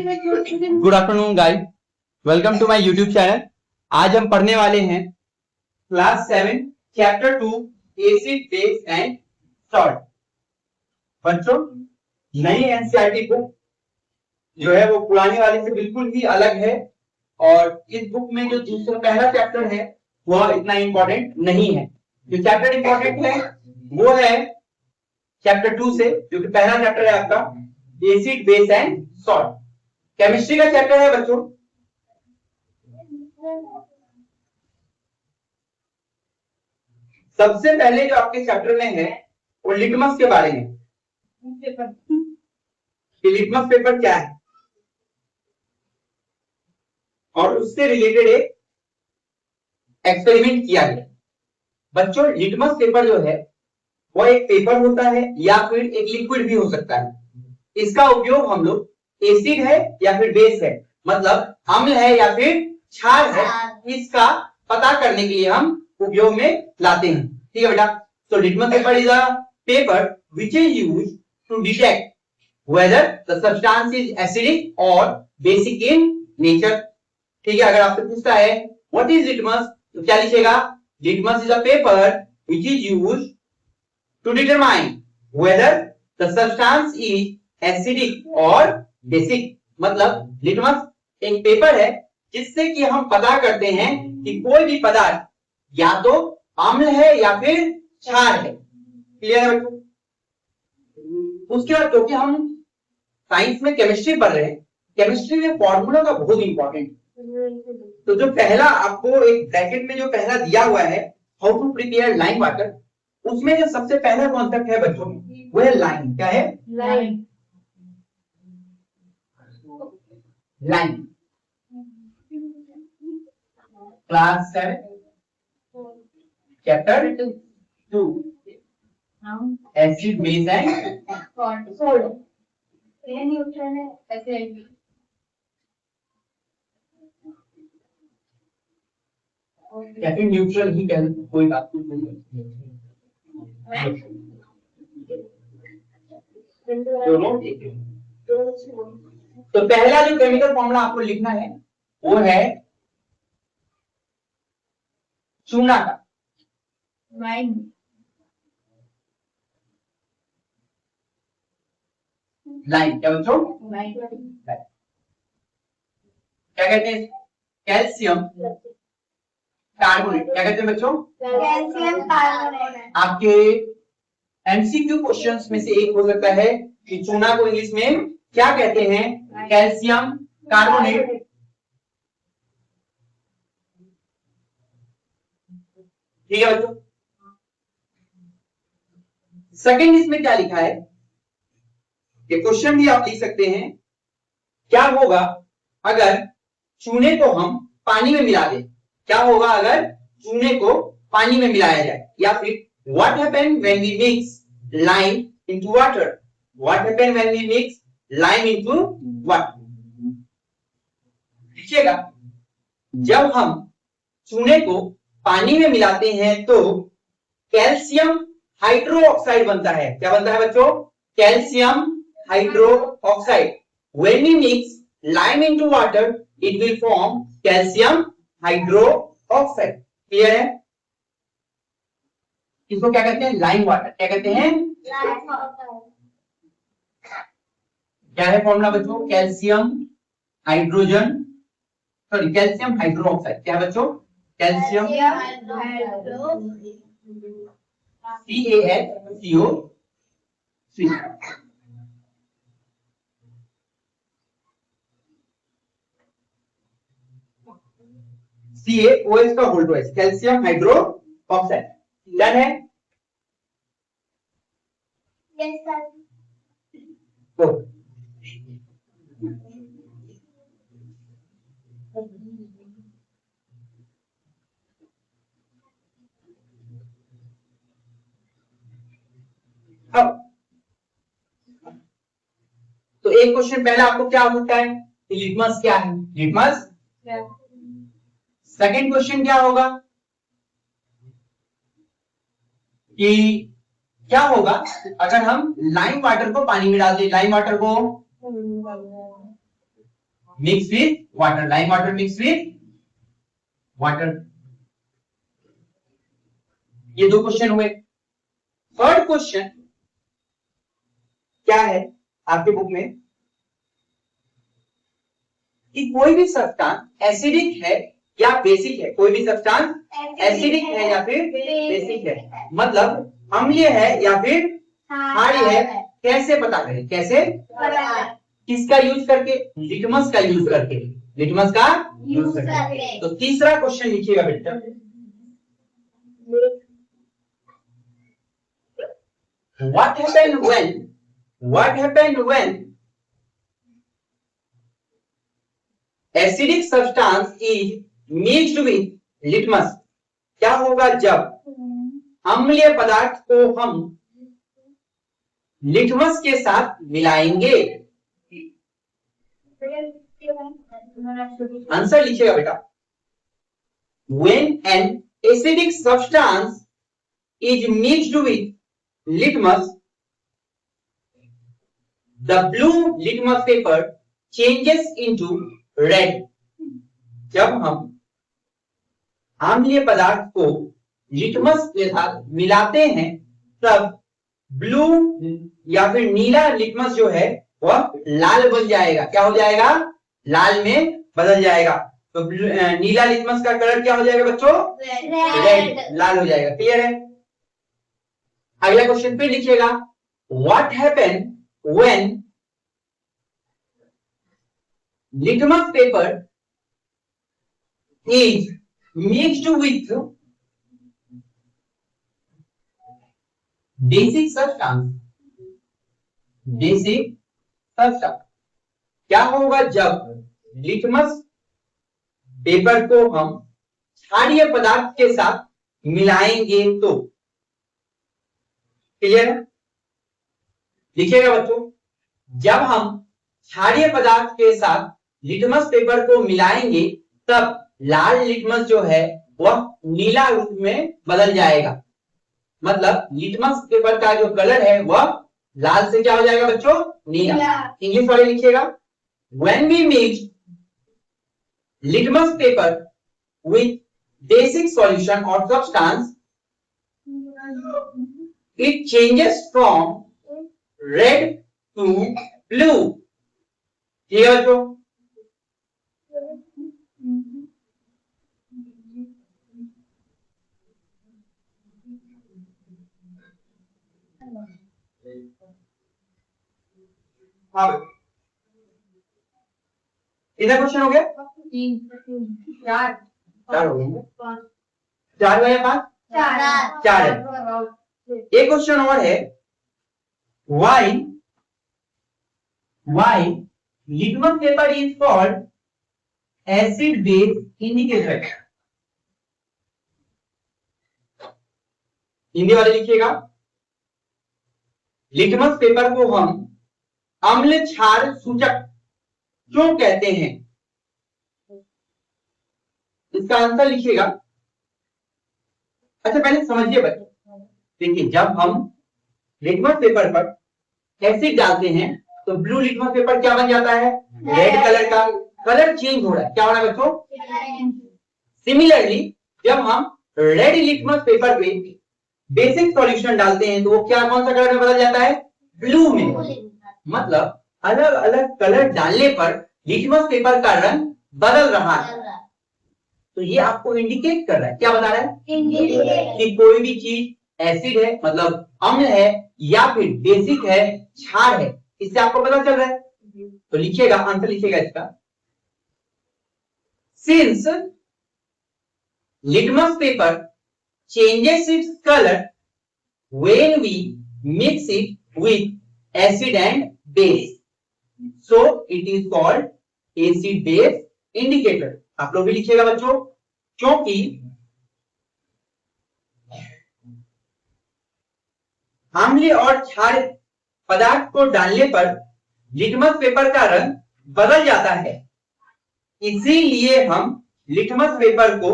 Good afternoon guys, welcome to my YouTube channel. आज हम पढ़ने वाले हैं class 7 chapter 2 acid base and salt. बच्चों, नई एनसीईआरटी बुक जो है वो पुरानी वाले से बिल्कुल ही अलग है और इस बुक में जो दूसरा पहला चैप्टर है वह इतना इंपॉर्टेंट नहीं है। जो चैप्टर इंपॉर्टेंट है वो है चैप्टर 2 से, जो कि पहला चैप्टर है आपका acid base and salt. Chemistry का चैप्टर है बच्चों। सबसे पहले जो आपके चैप्टर में है वो लिटमस के बारे में। लिटमस पेपर क्या है और उससे रिलेटेड एक एक्सपेरिमेंट किया गया। बच्चों, लिटमस पेपर जो है वो एक पेपर होता है या फिर एक लिक्विड भी हो सकता है। इसका उपयोग हम लोग एसिड है या फिर बेस है, मतलब अम्ल है या फिर क्षार है, इसका पता करने के लिए हम उपयोग में लाते हैं। ठीक है बेटा। तो litmus paper is a paper which is used to detect whether the substance is acidic or basic in nature। ठीक है। अगर आपसे पूछता है what is litmus, तो क्या लिखिएगा? Litmus is a paper which is used to determine whether the substance is acidic or basic। मतलब लिटमस एक पेपर है जिससे कि हम पता करते हैं कि कोई भी पदार्थ या तो अम्ल है या फिर क्षार है। क्लियर है बच्चों? उसके बाद क्योंकि हम साइंस में केमिस्ट्री पढ़ रहे हैं, केमिस्ट्री में फॉर्मूला का बहुत इंपॉर्टेंट है। तो जो पहला आपको एक ब्रैकेट में जो पहला दिया हुआ है how to prepare lime water, उसमें जो सबसे पहला कॉन्सेप्ट है बच्चों वो है लाइम। क्या है? Lime. Lime class 7 chapter 2 acid base and salt. या फिर न्यूट्रल ही कह, कोई बात नहीं। तो पहला जो केमिकल फॉर्मूला आपको लिखना है वो है चूना का। लाइम क्या बच्चों? क्या कहते हैं? Calcium carbonate. क्या कहते हैं बच्चों? Calcium carbonate. आपके एमसीक्यू क्वेश्चंस में से एक हो सकता है कि चूना को इंग्लिश में क्या कहते हैं? Calcium carbonate. ठीक है बच्चों। सेकंड इसमें क्या लिखा है, ये क्वेश्चन भी आप लिख सकते हैं। क्या होगा अगर चूने को हम पानी में मिला दें? क्या होगा अगर चूने को पानी में मिलाया जाए? या फिर what happen when we mix lime into water? What happen when we mix lime into water? देखिएगा, जब हम चूने को पानी में मिलाते हैं तो कैल्शियम हाइड्रोक्साइड बनता है। क्या बनता है बच्चों? Calcium hydroxide. When we mix lime into water, it will form calcium hydroxide। Clear है? इसको क्या कहते हैं? Lime water. क्या कहते हैं? क्या है फॉर्मूला बच्चों? Calcium hydrogen, sorry calcium hydroxide. क्या है बच्चों? Calcium CaHCO3। CaOH का whole twice calcium hydroxide. Done है? Yes sir. अब तो एक क्वेश्चन पहला आपको क्या हो सकता है? लिटमस क्या है? लिटमस। सेकंड क्वेश्चन क्या होगा कि क्या होगा अगर हम लाइम वाटर को पानी में डाल दें? लाइम वाटर को mix with water, lime water mix with water. ये दो क्वेश्चन हुए। थर्ड क्वेश्चन क्या है आपके बुक में कि कोई भी सब्सटेंस एसिडिक है या बेसिक है, कोई भी सब्सटेंस एसिडिक है या फिर बेसिक है, मतलब अम्लीय है या फिर क्षारीय है, कैसे पता करें? कैसे? किसका यूज करके? लिटमस का यूज करके, लिटमस का यूज करके। तो तीसरा क्वेश्चन लिखिएगा बेटा, what happened when acidic substance is mixed with litmus? क्या होगा जब अम्लीय पदार्थ को हम लिटमस के साथ मिलाएंगे? आंसर लिखिएगा बेटा, when an acidic substance is mixed with litmus, the blue litmus paper changes into red. जब हम अम्लीय पदार्थ को लिटमस के साथ मिलाते हैं तब ब्लू या फिर नीला लिटमस जो है वह लाल बन जाएगा। क्या हो जाएगा? लाल में बदल जाएगा। तो नीला लिटमस का कलर क्या हो जाएगा बच्चों? रेड, लाल हो जाएगा। क्लियर है? अगला क्वेश्चन फिर लिखिएगा, what happen when litmus paper is mixed with basic substance? Basic substance क्या होगा जब लिटमस पेपर को हम क्षारीय पदार्थ के साथ मिलाएंगे? तो क्लियर है? लिखिएगा बच्चों, जब हम क्षारीय पदार्थ के साथ लिटमस पेपर को मिलाएंगे तब लाल लिटमस जो है वह नीला रूप में बदल जाएगा। मतलब लिटमस पेपर का जो कलर है वह लाल से क्या हो जाएगा बच्चों? नीला। इंग्लिश वाले लिखिएगा, when we mix litmus paper with basic solution or substance, it changes from red to blue. ठीक है बच्चों? हाँ, कितना क्वेश्चन हो गया? चार हो गए। चार या पांच? चार है। एक क्वेश्चन और है, why litmus paper is called acid base indicator? Hindi वाले लिखिएगा, लिटमस पेपर को हम अम्ल क्षार सूचक क्यों कहते हैं? इसका आंसर लिखिएगा। अच्छा पहले समझिए बच्चों, देखिए जब हम लिटमस पेपर पर एसिड डालते हैं तो ब्लू लिटमस पेपर क्या बन जाता है? रेड कलर का। कलर चेंज हो रहा है, क्या हो रहा है बच्चों? सिमिलरली जब हम रेड लिटमस पेपर पे बेसिक सॉल्यूशन डालते हैं तो वो क्या, कौन सा कलर में बदल जाता है? ब्लू में। मतलब अलग अलग कलर डालने पर लिटमस पेपर का रंग बदल रहा है। तो ये आपको इंडिकेट कर रहा है, क्या बता रहा है? कि कोई भी चीज एसिड है मतलब अम्ल है या फिर बेसिक है, क्षार है, इससे आपको पता चल रहा है। तो लिखिएगा, आंसर लिखिएगा इसका, since litmus paper changes its color when we mix it with acid and base, so it is called acid base indicator. आप लोग भी लिखिएगा बच्चों, क्योंकि अम्लीय और क्षारीय पदार्थ को डालने पर लिटमस पेपर का रंग बदल जाता है, इसीलिए हम लिटमस पेपर को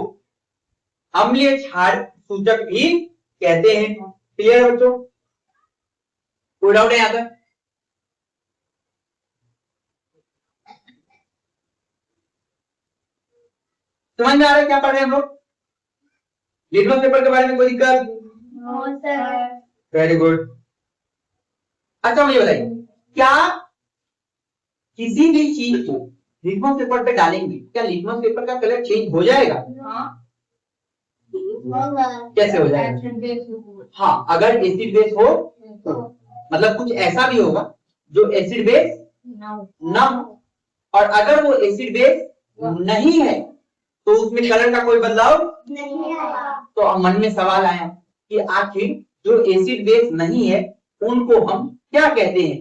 अम्लीय क्षार सूचक भी कहते हैं। क्लियर है बच्चों? कोई डाउट है यहां तक? समझ में आ रहा है क्या पढ़ रहे हैं हम लोग? लिटमस पेपर के बारे में कोई दिक्कत? Very good. अच्छा मुझे बताइए, क्या किसी भी चीज को लिटमस पेपर पे डालेंगे, क्या लिटमस पेपर का कलर चेंज हो जाएगा? कैसे हो जाएगा? हाँ, अगर एसिड बेस हो तो मतलब कुछ ऐसा भी होगा जो एसिड बेस ना हो, और अगर वो एसिड बेस नहीं है तो उसमें कलर का कोई बदलाव नहीं आएगा। तो मन में सवाल आया कि आखिर जो एसिड बेस नहीं है उनको हम क्या कहते हैं?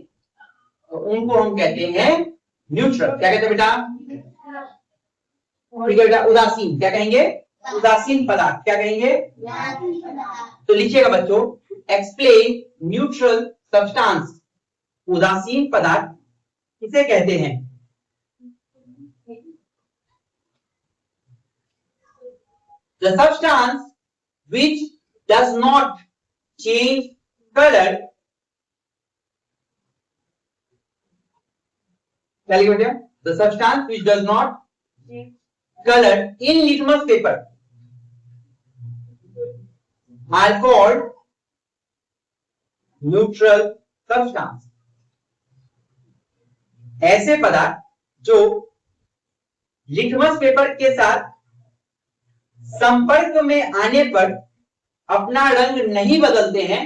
उनको हम कहते हैं न्यूट्रल। क्या कहते हैं बेटा? ठीक है बेटा, उदासीन। क्या कहेंगे? उदासीन पदार्थ। क्या कहेंगे? तो लिखिएगा बच्चों, एक्सप्लेन न्यूट्रल सब्सटेंस। उदासीन पदार्थ किसे कहते हैं? The substance which does not change color. The substance which does not color in litmus paper are called neutral substance. ऐसे पदार्थ जो लिटमस पेपर के साथ संपर्क में आने पर अपना रंग नहीं बदलते हैं,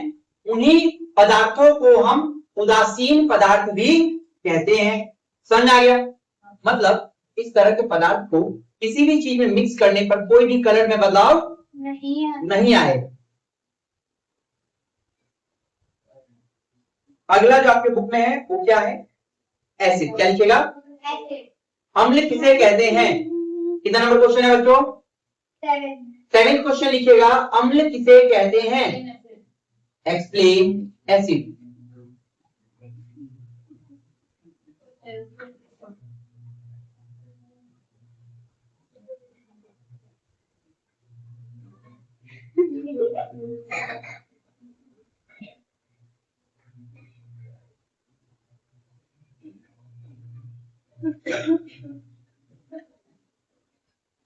उन्हीं पदार्थों को हम उदासीन पदार्थ भी कहते हैं। समझ आ गया? मतलब इस तरह के पदार्थ को किसी भी चीज में मिक्स करने पर कोई भी कलर में बदलाव नहीं आए। अगला जो आपके बुक में है वो क्या है? एसिड। क्या लिखेगा? अम्ल किसे कहते हैं? कितना नंबर क्वेश्चन है बच्चों? 7 क्वेश्चन लिखिएगा, अम्ल किसे कहते हैं? Explain acid.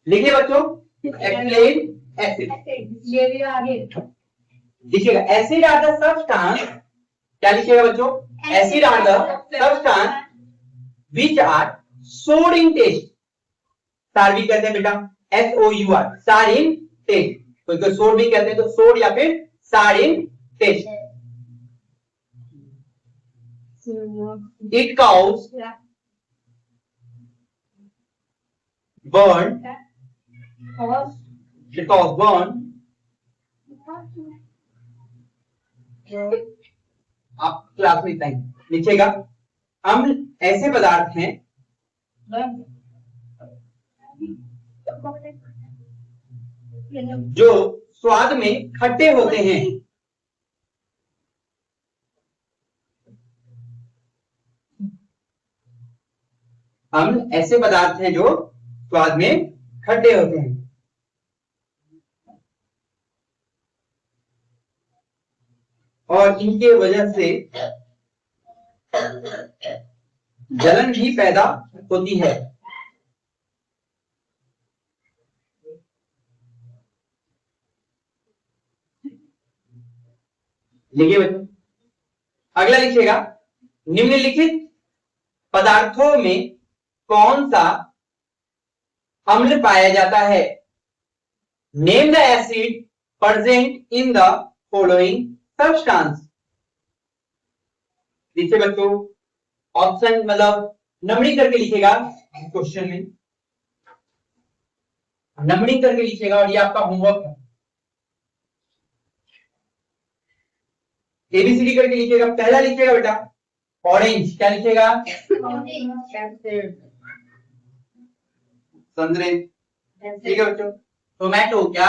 लिखिए बच्चों, एक्सप्लेन एसिड। लिखिएगा, एसिड आर द सब्सटेंस। क्या लिखिएगा बच्चों? Acid are the substance which are sour in test. सार भी कहते हैं बेटा, SOUR, सार इन टेस्ट। कोई सोड भी कहते हैं, तो सोड या फिर सार in taste. It causes burn. It causes burn. आप क्लास में इतना ही लिखिएगा। अम्ल ऐसे पदार्थ हैं जो स्वाद में खट्टे होते हैं। अम्ल ऐसे पदार्थ हैं जो स्वाद में खट्टे होते हैं और इनके वजह से जलन भी पैदा होती है। लिखिए बच्चों, अगला लिखिएगा, निम्नलिखित पदार्थों में कौन सा अम्ल पाया जाता है? Name the acid present in the following substance. लिखिए बच्चों, ऑप्शन मतलब नंबरिंग करके लिखिएगा, क्वेश्चन में नंबरिंग करके लिखिएगा और ये आपका होमवर्क है। ABCD करके लिखिएगा। पहला लिखिएगा बेटा ऑरेंज। क्या लिखिएगा? संतरे। ठीक है बच्चों। टोमेटो क्या?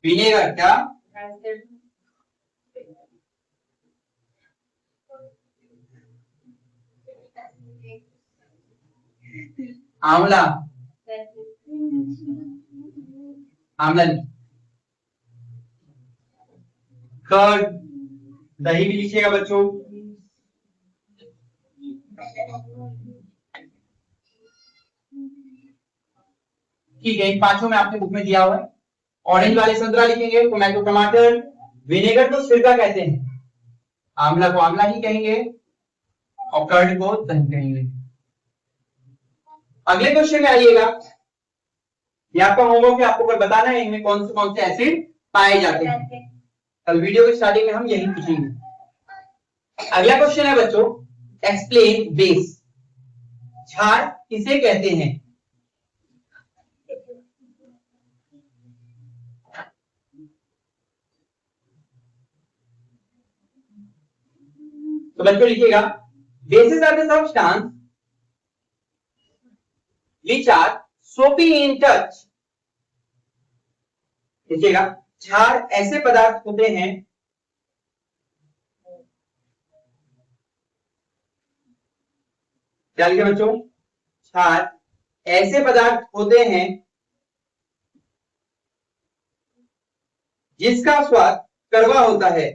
विनेगर क्या? आंवला। आंवला। कर्ड, दही भी लिखिएगा बच्चों। ठीक है, पांचों में आपने बुक में दिया हुआ है। ऑरेंज वाले संतरा लिखेंगे, टोमेटो टमाटर, विनेगर को सिरका कहते हैं, आंवला को आंवला ही कहेंगे, और कर्ड को दही कहेंगे। अगले क्वेश्चन में आइएगा, ये आपका होमवर्क है, आपको बताना है इनमें कौन से एसिड पाए जाते हैं। कल वीडियो की स्टार्टिंग में हम यही पूछेंगे। अगला क्वेश्चन है बच्चों, एक्सप्लेन बेस। क्षार किसे कहते हैं? तो बच्चों लिखिएगा, bases are the substance which are soapy in touch। लिखिएगा, क्षार ऐसे पदार्थ होते हैं क्या लिखे बच्चों? क्षार ऐसे पदार्थ होते हैं जिसका स्वाद कड़वा होता है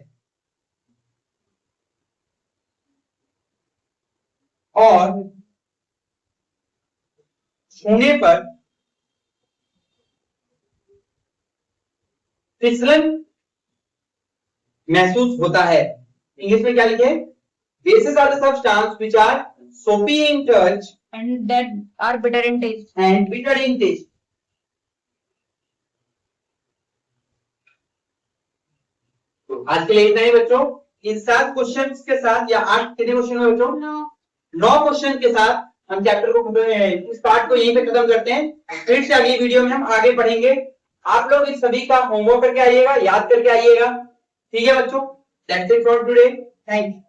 और छूने पर फिसलन महसूस होता है। इंग्लिश में क्या लिखे? Bases are the substance which are soapy in touch and that are bitter in taste. and bitter in taste। तो आज के लिए इतना ही बच्चों। इन 7 क्वेश्चंस के साथ, या 8 कितने क्वेश्चन है बच्चों? 9 क्वेश्चन के साथ हम चैप्टर को, इस पार्ट को यहीं पे खत्म करते हैं। फिर से अगली वीडियो में हम आगे पढ़ेंगे। आप लोग इस सभी का होमवर्क करके आइएगा, याद करके आइएगा। ठीक है बच्चों, that's it for today, thank you.